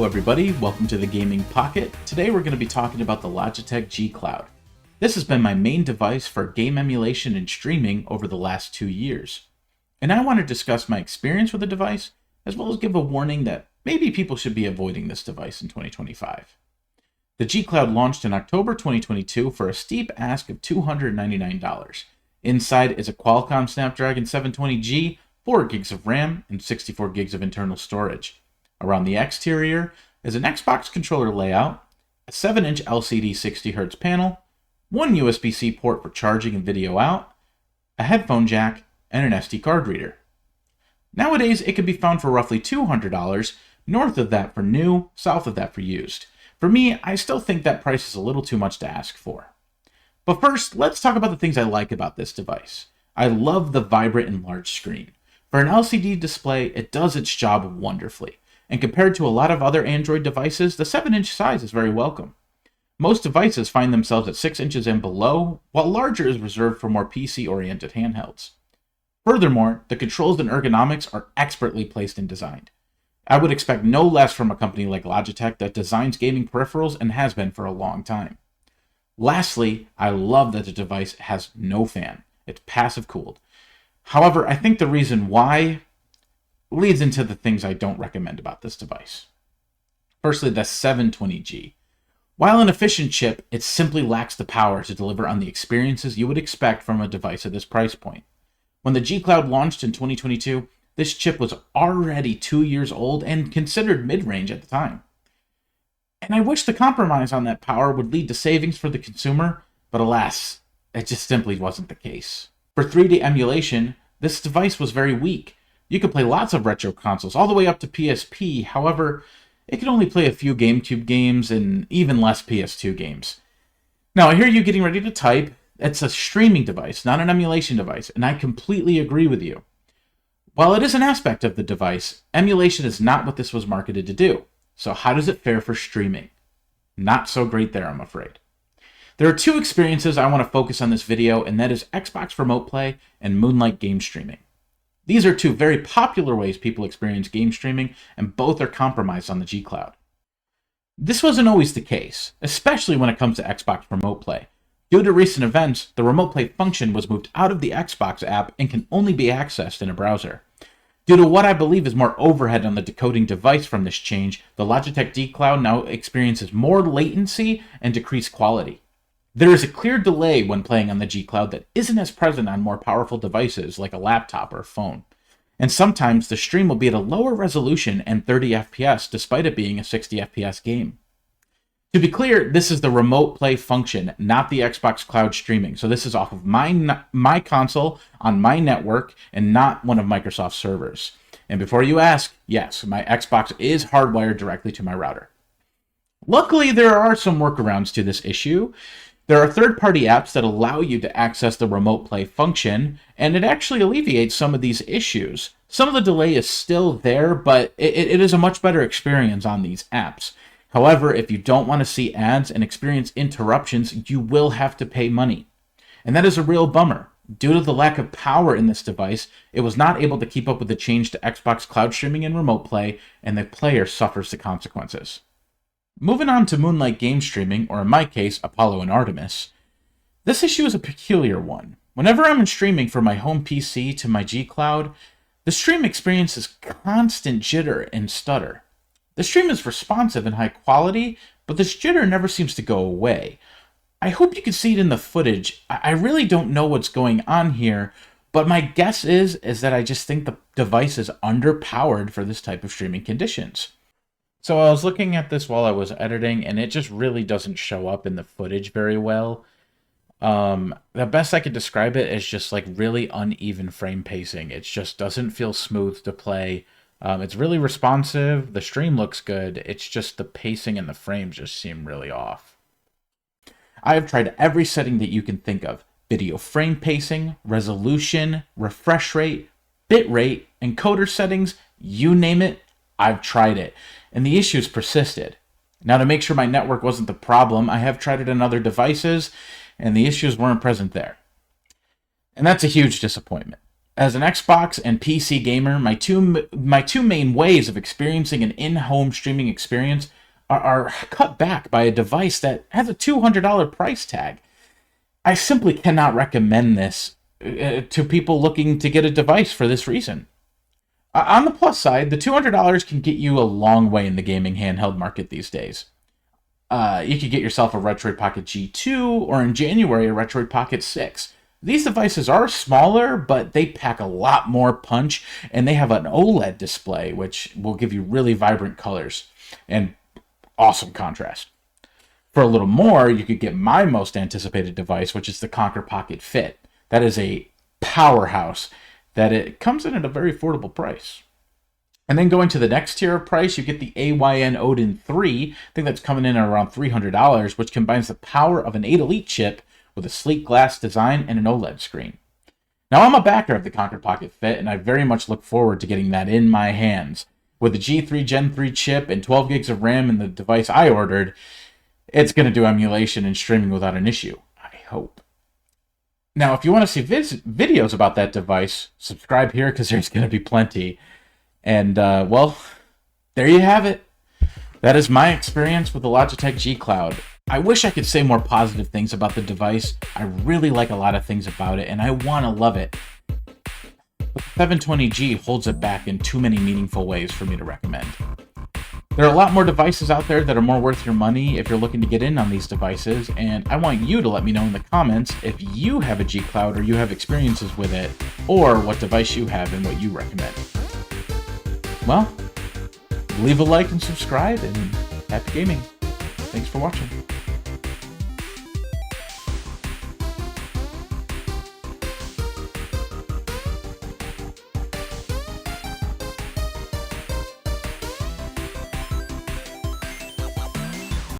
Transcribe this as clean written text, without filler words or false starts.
everybody, welcome to the Gaming Pocket. Today we're going to be talking about the Logitech G Cloud. This has been my main device for game emulation and streaming over the last 2 years. And I want to discuss my experience with the device, as well as give a warning that maybe people should be avoiding this device in 2025. The G Cloud launched in October 2022 for a steep ask of $299. Inside is a Qualcomm Snapdragon 720G, 4 gigs of RAM, and 64 gigs of internal storage. Around the exterior is an Xbox controller layout, a 7-inch LCD 60Hz panel, one USB-C port for charging and video out, a headphone jack, and an SD card reader. Nowadays, it can be found for roughly $200, north of that for new, south of that for used. For me, I still think that price is a little too much to ask for. But first, let's talk about the things I like about this device. I love the vibrant and large screen. For an LCD display, it does its job wonderfully. And compared to a lot of other Android devices, the 7-inch size is very welcome. Most devices find themselves at 6 inches and below, while larger is reserved for more PC-oriented handhelds. Furthermore, the controls and ergonomics are expertly placed and designed. I would expect no less from a company like Logitech that designs gaming peripherals and has been for a long time. Lastly, I love that the device has no fan. It's passive cooled. However, I think the reason why leads into the things I don't recommend about this device. Firstly, the 720G. While an efficient chip, it simply lacks the power to deliver on the experiences you would expect from a device at this price point. When the G Cloud launched in 2022, this chip was already 2 years old and considered mid-range at the time. And I wish the compromise on that power would lead to savings for the consumer, but alas, it just simply wasn't the case. For 3D emulation, this device was very weak. You could play lots of retro consoles, all the way up to PSP, however, it could only play a few GameCube games and even less PS2 games. Now, I hear you getting ready to type. It's a streaming device, not an emulation device, and I completely agree with you. While it is an aspect of the device, emulation is not what this was marketed to do. So how does it fare for streaming? Not so great there, I'm afraid. There are two experiences I want to focus on this video, and that is Xbox Remote Play and Moonlight game streaming. These are two very popular ways people experience game streaming, and both are compromised on the G Cloud. This wasn't always the case, especially when it comes to Xbox Remote Play. Due to recent events, the Remote Play function was moved out of the Xbox app and can only be accessed in a browser. Due to what I believe is more overhead on the decoding device from this change, the Logitech G Cloud now experiences more latency and decreased quality. There is a clear delay when playing on the G Cloud that isn't as present on more powerful devices like a laptop or phone. And sometimes the stream will be at a lower resolution and 30 FPS despite it being a 60 FPS game. To be clear, this is the Remote Play function, not the Xbox Cloud streaming. So this is off of my console on my network and not one of Microsoft's servers. And before you ask, yes, my Xbox is hardwired directly to my router. Luckily, there are some workarounds to this issue. There are third-party apps that allow you to access the Remote Play function, and it actually alleviates some of these issues. Some of the delay is still there, but it is a much better experience on these apps. However, if you don't want to see ads and experience interruptions, you will have to pay money. And that is a real bummer. Due to the lack of power in this device, it was not able to keep up with the change to Xbox Cloud streaming and Remote Play, and the player suffers the consequences. Moving on to Moonlight game streaming, or in my case, Apollo and Artemis, this issue is a peculiar one. Whenever I'm streaming from my home PC to my G Cloud, the stream experiences constant jitter and stutter. The stream is responsive and high quality, but this jitter never seems to go away. I hope you can see it in the footage. I really don't know what's going on here, but my guess is that I just think the device is underpowered for this type of streaming conditions. So I was looking at this while I was editing, and it just really doesn't show up in the footage very well. The best I could describe it is just like really uneven frame pacing. It just doesn't feel smooth to play. It's really responsive. The stream looks good. It's just the pacing and the frames just seem really off. I have tried every setting that you can think of. Video frame pacing, resolution, refresh rate, bit rate, encoder settings, you name it, I've tried it. And the issues persisted. Now, to make sure my network wasn't the problem, I have tried it on other devices, and the issues weren't present there. And that's a huge disappointment. As an Xbox and PC gamer, my two main ways of experiencing an in-home streaming experience are cut back by a device that has a $200 price tag. I simply cannot recommend this to people looking to get a device for this reason. On the plus side, the $200 can get you a long way in the gaming handheld market these days. You could get yourself a Retroid Pocket G2 or in January a Retroid Pocket 6. These devices are smaller, but they pack a lot more punch, and they have an OLED display, which will give you really vibrant colors and awesome contrast. For a little more, you could get my most anticipated device, which is the Conquer Pocket Fit. That is a powerhouse that it comes in at a very affordable price. And then going to the next tier of price, you get the AYN Odin 3. I think that's coming in at around $300, which combines the power of an 8 Elite chip with a sleek glass design and an OLED screen. Now, I'm a backer of the Conquer Pocket Fit, and I very much look forward to getting that in my hands. With the G3 Gen 3 chip and 12 gigs of RAM in the device I ordered, it's going to do emulation and streaming without an issue, I hope. Now, if you want to see videos about that device, subscribe here because there's going to be plenty. And, well, there you have it. That is my experience with the Logitech G Cloud. I wish I could say more positive things about the device. I really like a lot of things about it, and I want to love it. But the 720G holds it back in too many meaningful ways for me to recommend. There are a lot more devices out there that are more worth your money if you're looking to get in on these devices, and I want you to let me know in the comments if you have a G Cloud or you have experiences with it, or what device you have and what you recommend. Well, leave a like and subscribe, and happy gaming. Thanks for watching.